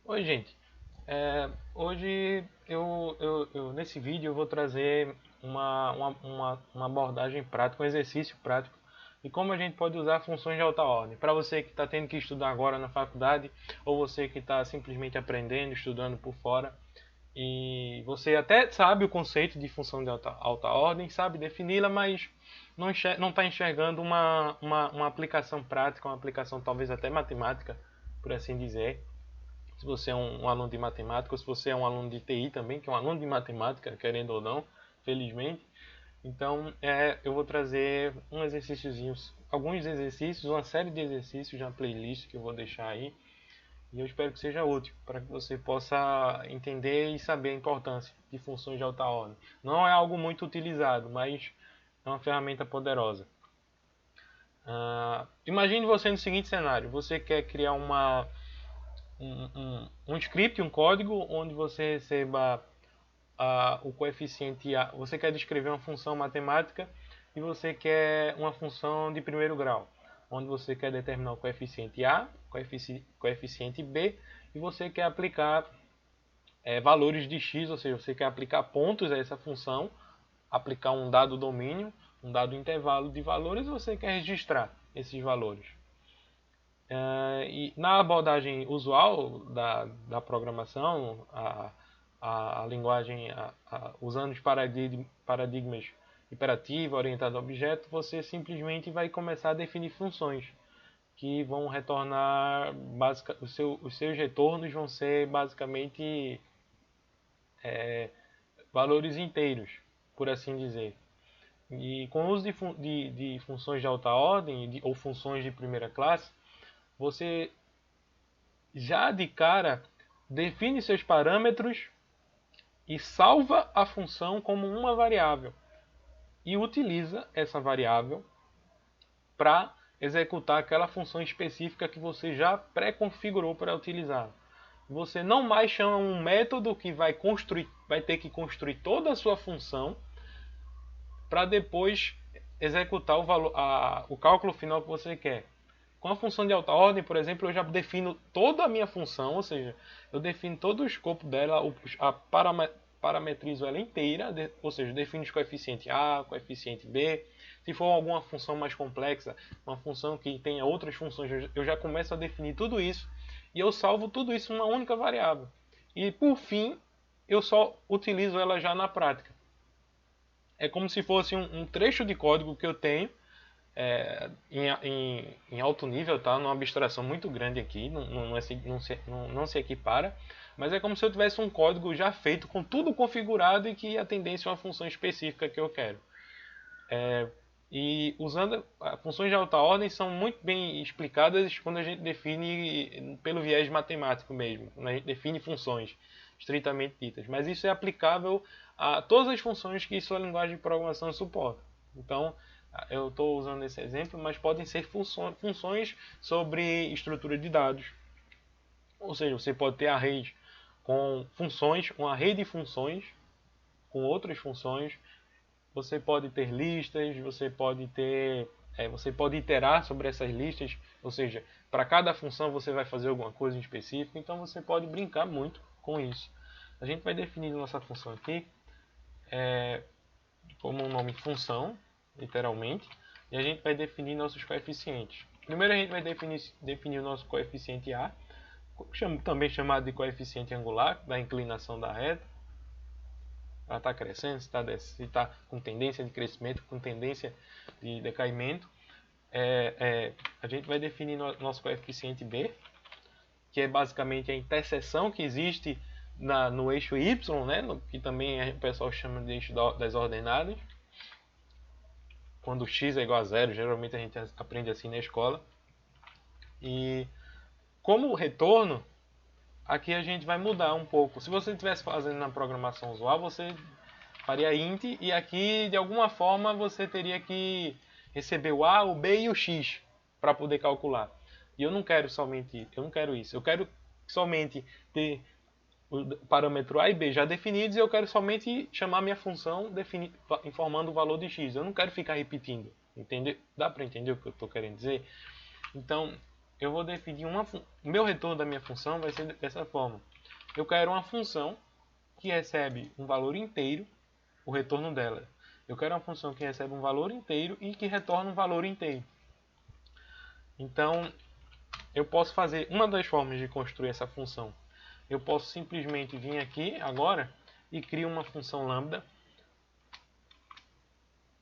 Oi, gente. Hoje nesse vídeo eu vou trazer uma abordagem prática, um exercício prático de como a gente pode usar funções de alta ordem. Para você que está tendo que estudar agora na faculdade, ou você que está simplesmente aprendendo, estudando por fora, e você até sabe o conceito de função de alta ordem, sabe defini-la, mas não está enxergando uma aplicação prática, uma aplicação talvez até matemática, por assim dizer. Se você é um aluno de matemática, ou se você é um aluno de TI também, que é um aluno de matemática, querendo ou não, felizmente. Então, eu vou trazer alguns exercícios, uma série de exercícios na playlist que eu vou deixar aí. E eu espero que seja útil para que você possa entender e saber a importância de funções de alta ordem. Não é algo muito utilizado, mas é uma ferramenta poderosa. Imagine você no seguinte cenário: você quer criar um script, um código, onde você receba o coeficiente A. Você quer descrever uma função matemática e você quer uma função de primeiro grau, onde você quer determinar o coeficiente A, coeficiente B, e você quer aplicar valores de x, ou seja, você quer aplicar pontos a essa função, aplicar um dado domínio, um dado intervalo de valores, e você quer registrar esses valores. E na abordagem usual da programação, a linguagem, usando os paradigmas imperativa, orientada a objeto, você simplesmente vai começar a definir funções que vão retornar, os seus retornos vão ser basicamente valores inteiros, por assim dizer. E com o uso de funções de alta ordem ou funções de primeira classe, você já de cara define seus parâmetros e salva a função como uma variável e utiliza essa variável para executar aquela função específica que você já pré-configurou para utilizar. Você não mais chama um método que vai ter que construir toda a sua função para depois executar o cálculo final que você quer. Com a função de alta ordem, por exemplo, eu já defino toda a minha função, ou seja, eu defino todo o escopo dela, parametrizo ela inteira, ou seja, defino os coeficientes A, coeficiente B. Se for alguma função mais complexa, uma função que tenha outras funções, eu já começo a definir tudo isso e eu salvo tudo isso em uma única variável. E por fim, eu só utilizo ela já na prática. É como se fosse um trecho de código que eu tenho em alto nível, tá? Numa abstração muito grande aqui, não se equipara, mas é como se eu tivesse um código já feito com tudo configurado e que atendesse a uma função específica que eu quero. E usando funções de alta ordem são muito bem explicadas quando a gente define pelo viés matemático mesmo, quando a gente define funções estritamente ditas, mas isso é aplicável a todas as funções que sua linguagem de programação suporta. Então, eu estou usando esse exemplo, mas podem ser funções sobre estrutura de dados. Ou seja, você pode ter arrays com funções, um array de funções com outras funções. Você pode ter listas, você pode iterar sobre essas listas, ou seja, para cada função você vai fazer alguma coisa em específico, então você pode brincar muito com isso. A gente vai definir nossa função aqui como um nome função, literalmente, e a gente vai definir nossos coeficientes. Primeiro a gente vai definir o nosso coeficiente A, também chamado de coeficiente angular, da inclinação da reta. Ela está crescendo, se está com tendência de crescimento, com tendência de decaimento. A gente vai definir nosso coeficiente B, que é basicamente a interseção que existe no eixo Y, né, que também o pessoal chama de eixo das ordenadas. Quando x é igual a zero, geralmente a gente aprende assim na escola. E como retorno, aqui a gente vai mudar um pouco. Se você estivesse fazendo na programação usual, você faria int e aqui de alguma forma você teria que receber o A, o B e o X para poder calcular. E eu não quero isso. Eu quero somente ter o parâmetro A e B já definidos e eu quero somente chamar minha função informando o valor de X. Eu não quero ficar repetindo. Entende? Dá para entender o que eu estou querendo dizer? Então, eu vou definir o meu retorno da minha função vai ser dessa forma. Eu quero uma função que recebe um valor inteiro, o retorno dela. Eu quero uma função que recebe um valor inteiro e que retorna um valor inteiro. Então, eu posso fazer uma das formas de construir essa função. Eu posso simplesmente vir aqui agora e criar uma função lambda.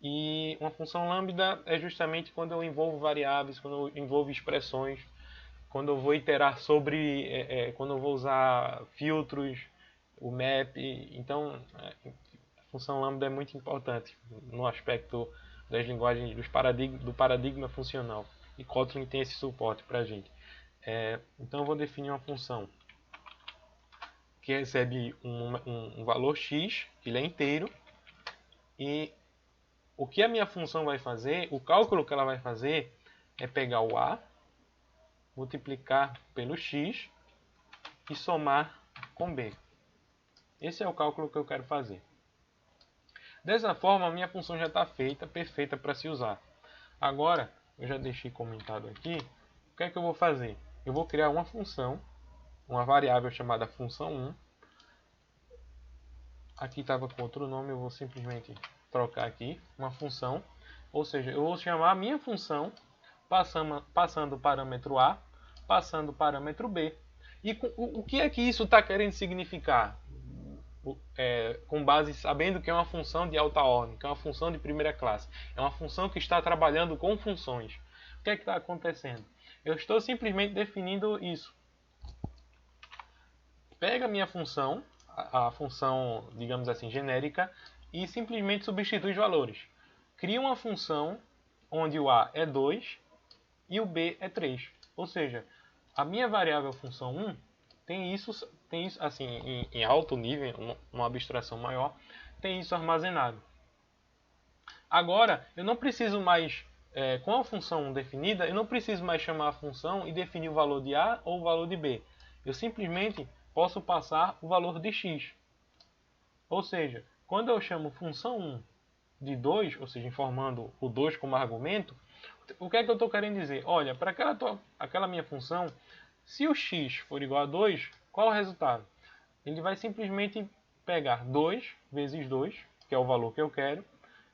E uma função lambda é justamente quando eu envolvo variáveis, quando eu envolvo expressões, quando eu vou iterar sobre, quando eu vou usar filtros, o map. Então, a função lambda é muito importante no aspecto das linguagens, do paradigma funcional. E Kotlin tem esse suporte para a gente. Então, eu vou definir uma função que recebe um valor x, que ele é inteiro, e o que a minha função vai fazer, o cálculo que ela vai fazer, é pegar o a, multiplicar pelo x e somar com b. Esse é o cálculo que eu quero fazer. Dessa forma, a minha função já está feita, perfeita para se usar. Agora, eu já deixei comentado aqui, o que é que eu vou fazer? Eu vou criar uma função, uma variável chamada função 1. Aqui estava com outro nome, eu vou simplesmente trocar aqui, uma função. Ou seja, eu vou chamar a minha função, passando o parâmetro A, passando o parâmetro B. E o que é que isso está querendo significar? Com base sabendo que é uma função de alta ordem, que é uma função de primeira classe. É uma função que está trabalhando com funções. O que é que está acontecendo? Eu estou simplesmente definindo isso. Pega a minha função, a função, digamos assim, genérica, e simplesmente substitui os valores. Cria uma função onde o A é 2 e o B é 3. Ou seja, a minha variável função 1 tem isso assim, em alto nível, uma abstração maior, tem isso armazenado. Agora, eu não preciso mais, com a função 1 definida, eu não preciso mais chamar a função e definir o valor de A ou o valor de B. Eu simplesmente posso passar o valor de x. Ou seja, quando eu chamo função 1 de 2, ou seja, informando o 2 como argumento, o que é que eu estou querendo dizer? Olha, para aquela minha função, se o x for igual a 2, qual é o resultado? Ele vai simplesmente pegar 2 vezes 2, que é o valor que eu quero,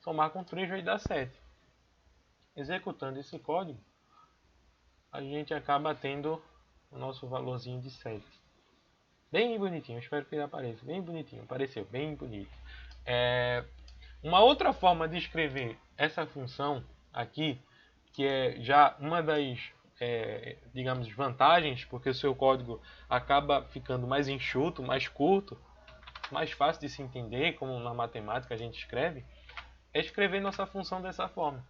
somar com 3 vai dar 7. Executando esse código, a gente acaba tendo o nosso valorzinho de 7. Bem bonitinho, espero que ele apareça. Bem bonitinho, apareceu, bem bonito. Uma outra forma de escrever essa função aqui, que é já uma das, digamos, vantagens, porque o seu código acaba ficando mais enxuto, mais curto, mais fácil de se entender, como na matemática a gente escreve, é escrever nossa função dessa forma.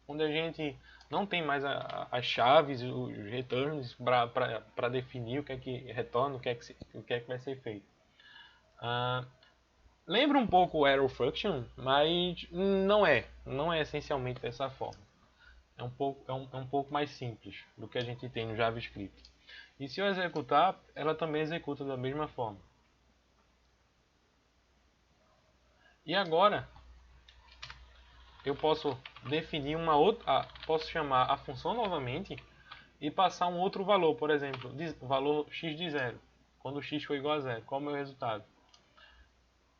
Onde a gente não tem mais as chaves, os returns para definir o que é que retorna, o que é que vai ser feito. Lembra um pouco o arrow function, mas não é essencialmente dessa forma. É um pouco mais simples do que a gente tem no JavaScript. E se eu executar, ela também executa da mesma forma. E agora, eu posso definir uma outra, posso chamar a função novamente e passar um outro valor, por exemplo, valor x de 0. Quando x for igual a 0, qual é o meu resultado?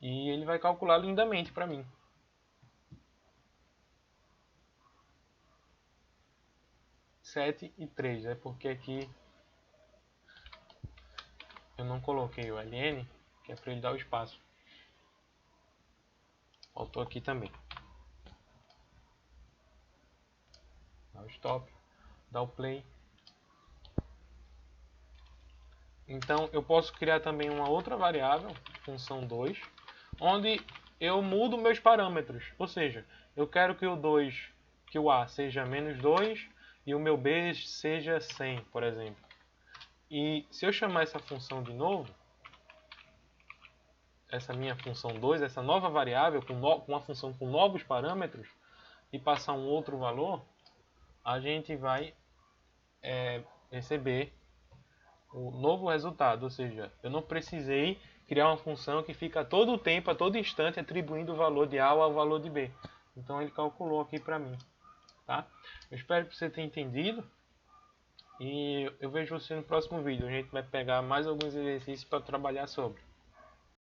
E ele vai calcular lindamente para mim. 7 e 3, é porque aqui eu não coloquei o ln, que é para ele dar o espaço. Faltou aqui também. Dá o stop, dá o play. Então eu posso criar também uma outra variável, função 2, onde eu mudo meus parâmetros. Ou seja, eu quero que o A seja menos 2 e o meu B seja 100, por exemplo. E se eu chamar essa função de novo, essa minha função 2, essa nova variável com uma função com novos parâmetros, e passar um outro valor, a gente vai receber o novo resultado. Ou seja, eu não precisei criar uma função que fica a todo tempo, a todo instante, atribuindo o valor de A ao valor de B. Então ele calculou aqui para mim. Tá? Eu espero que você tenha entendido. e eu vejo você no próximo vídeo. A gente vai pegar mais alguns exercícios para trabalhar sobre.